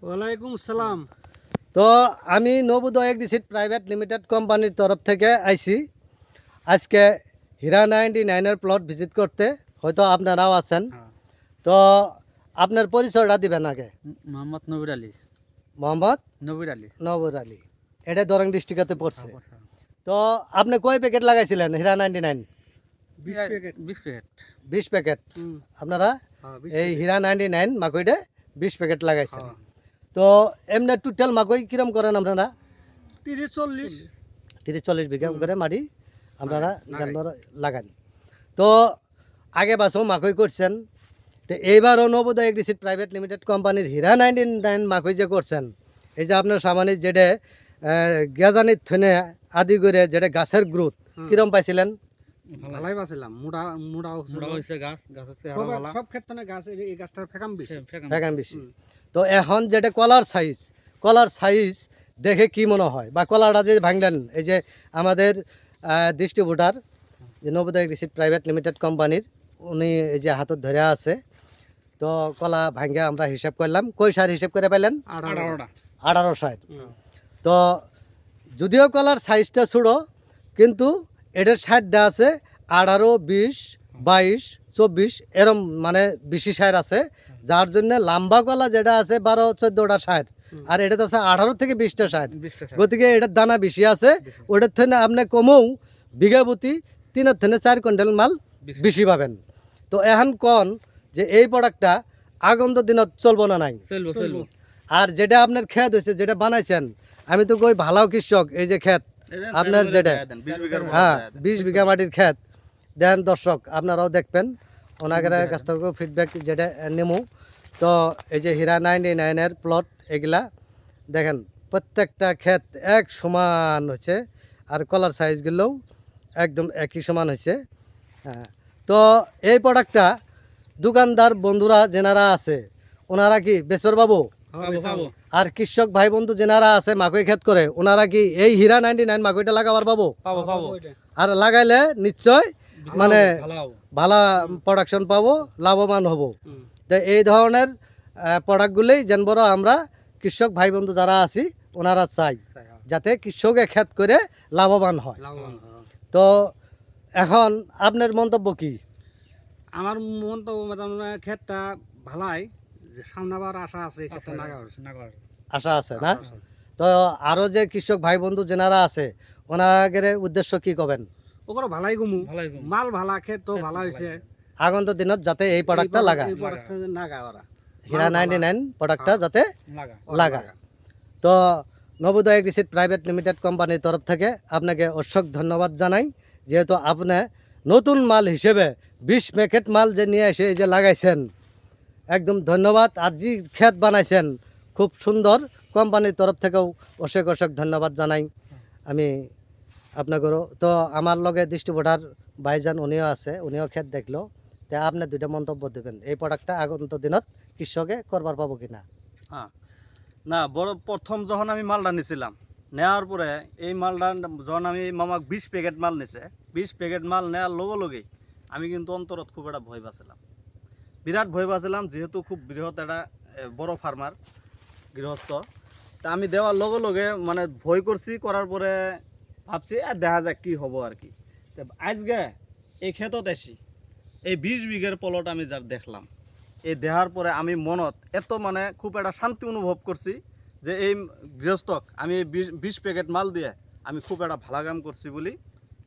ওয়ালাইকুম আসসালাম। তো আমি নবোদয় এগ্রিসিড প্রাইভেট লিমিটেড কোম্পানির তরফ থেকে আইছি আজকে হীরা 99-এর প্লট ভিজিট করতে। হয়তো আপনারাও আছেন। তো আপনার পরিচয়টা দিবেন আগে। মোহাম্মদ নবীর আলী। মোহাম্মদ নবীর আলী। এটা দরং ডিস্ট্রিক্টে পড়ছে। তো আপনি কয় প্যাকেট লাগাইছিলেন হীরা 99? 20 প্যাকেট। আপনারা এই হীরা 99 মাকইটা 20 প্যাকেট লাগাইছেন। তো এমনি টোটাল মাকই কিরম করেন আপনারা? 30-40 বিঘা করে মাটি আপনারা জানবার লাগান। তো আগে বাসও মাকই করছেন, তো এইবারও নবোদয় এগ্রিসিড প্রাইভেট লিমিটেড কোম্পানির হীরা 99 মাকই যে করছেন, এই যে আপনার সামান্য যেটা গেজানির থনে আদি করে যেটা গাছের গ্রোথ কিরম পাইছিলেন? ভালাই পাইছিলাম। মুড়া হইছে গাছ, সব ক্ষেত্রে গাছ এই গাছটার ফেকাম বেশি। তো এখন যেটা কলার সাইজ দেখে কি মনে হয়, বা কলাটা যে ভাঙলেন, এই যে আমাদের ডিস্ট্রিবিউটার যে নবোদয় এগ্রিসিড প্রাইভেট লিমিটেড কোম্পানির, উনি এই যে হাতত ধরে আছে, তো কলা ভাঙ্গে আমরা হিসাব করলাম। কই সার হিসাব করে পাইলেন? 18 সার। তো যদিও কলার সাইজটা ছোটো, কিন্তু এটার সারটা আছে 18, 20, 22, 24 এরম মানে বেশি সার আছে, যার জন্য লম্বা কলা যেটা আছে 12-14টা সার, আর এটা আছে 18 থেকে 20টা সার। গতিকে এটার দানা বেশি আছে, ওটার থেকে আপনি কমও বিঘা প্রতি 3 থেকে 4 কুইন্টাল মাল বেশি পাবেন। তো এখন কন যে এই প্রোডাক্টটা আগন্ত দিনত চলবো না নাই? আর যেটা আপনার ক্ষেত হয়েছে, যেটা বানাইছেন, আমি তো কই ভালো কৃষক, এই যে ক্ষেত আপনার যেটা 20 বিঘা মাটির ক্ষেত দেন, দর্শক আপনারাও দেখবেন, ওনাদের কাছ থেকে ফিডব্যাক যেটা নেমু। তো এই যে হীরা 99-এর প্লট এগুলা দেখেন, প্রত্যেকটা ক্ষেত এক সমান হয়েছে, আর কলার সাইজগুলোও একদম একই সমান হয়েছে। হ্যাঁ, তো এই প্রোডাক্টটা দোকানদার বন্ধুরা যেনারা আছে, ওনারা কি বেচবার পাবো? আর কৃষক ভাই বন্ধু যেনারা আছে মাকই ক্ষেত করে, ওনারা কি এই হীরা 99 মাকইটা লাগাবার পাবো? আর লাগাইলে নিশ্চয় মানে ভালো প্রোডাকশন পাবো, লাভবান হব। তো এই ধরনের প্রোডাক্টগুলোই জানবো আমরা কৃষক ভাই বন্ধু যারা আছি, ওনারা চাই যাতে কৃষকে ক্ষেত করে লাভবান হয়। তো এখন আপনার মন্তব্য কি? আমার মন্তব্য ক্ষেতটা ভালাই, সামনাবার আশা আছে, আশা আছে না? তো আরো যে কৃষক ভাই বন্ধু যেনারা আছে, ওনাদের উদ্দেশ্য কি করবেন? ওগুলো ভালাই গুমু, মাল ভালা, ক্ষেত ভালো হয়েছে, আগন্ত দিনত যাতে এই প্রোডাক্টটা লাগা, হীরা 99 প্রোডাক্টটা যাতে লাগা। তো নবোদয় এগ্রিসিড প্রাইভেট লিমিটেড কোম্পানির তরফ থেকে আপনাকে অসংখ্য ধন্যবাদ জানাই, যেহেতু আপনি নতুন মাল হিসেবে 20 প্যাকেট মাল যে নিয়ে এসে এই যে লাগাইছেন, একদম ধন্যবাদ। আর যে ক্ষেত বানাইছেন খুব সুন্দর, কোম্পানির তরফ থেকেও অসংখ্য ধন্যবাদ জানাই আমি আপনাদেরও। তো আমার লগে ডিস্ট্রিবিউটার ভাইজান উনিও আছে, উনিও ক্ষেত দেখলো। তা আপনি দুইটা মন্তব্য দেবেন, এই প্রোডাক্টটা আগন্ত দিনত কৃষকে করবার পাবো কিনা? হ্যাঁ, না বড় প্রথম যখন আমি মালটা নিয়েছিলাম, নেওয়ার পরে এই মালটা যখন আমি মামাক 20 প্যাকেট মাল নিছে, 20 প্যাকেট মাল নেওয়ার লগেই আমি কিন্তু অন্তরত খুব একটা ভয় পাচ্ছিলাম, বিরাট ভয় পাচ্ছিলাম, যেহেতু খুব বৃহৎ একটা বড় ফার্মার গৃহস্থ। তা আমি দেওয়ার লগে মানে ভয় করছি, করার পরে ভাবছি দেখা যাক কী হবো আর কি। আজকে এই ক্ষেতত এসি এই 20 বিঘের প্লট আমি যার দেখলাম, এই দেখার পরে আমি মনত এত মানে খুব একটা শান্তি অনুভব করছি যে এই গৃহস্থক আমি এই 20 প্যাকেট মাল দিয়ে আমি খুব একটা ভালো কাম করছি বলি,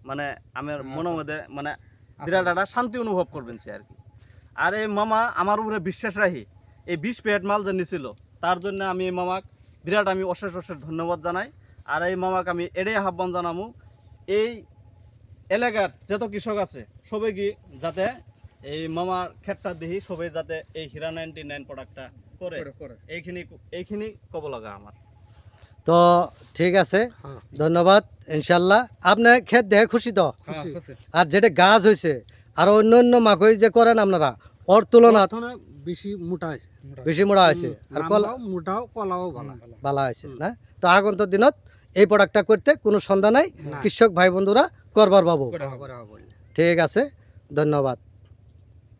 মানে আমার মনের মধ্যে মানে বিরাট একটা শান্তি অনুভব করবেন সে আর কি। আর এই মামা আমার উপরে বিশ্বাস রাখি এই 20 প্যাকেট মাল যে নিছিল, তার জন্য আমি এই মামাক বিরাট আমি অশেষ ধন্যবাদ জানাই। আর এই মামাকে আমি এটাই আহ্বান জানাবো, এই এলাকার যত কৃষক আছে সবাই কি যাতে এই মামার ক্ষেতটা দেখি সবাই যাতে এই হীরা 99 প্রোডাক্টটা করে, এইখিনি কব লাগা আমার। তো ঠিক আছে, ধন্যবাদ। ইনশাল্লাহ আপনি ক্ষেত দেখে খুশি তো? আর যেটা গাছ হয়েছে আর অন্য মাকই যে করেন আপনারা, ওর তুলনায় বেশি মোটা হয়েছে, আর কলাও ভালো হয়েছে না? তো আগন্ত দিনত এই প্রোডাক্টটা করতে কোনো সন্দেহ নাই, কৃষক ভাই বন্ধুরা করবার পাবো। ঠিক আছে, ধন্যবাদ।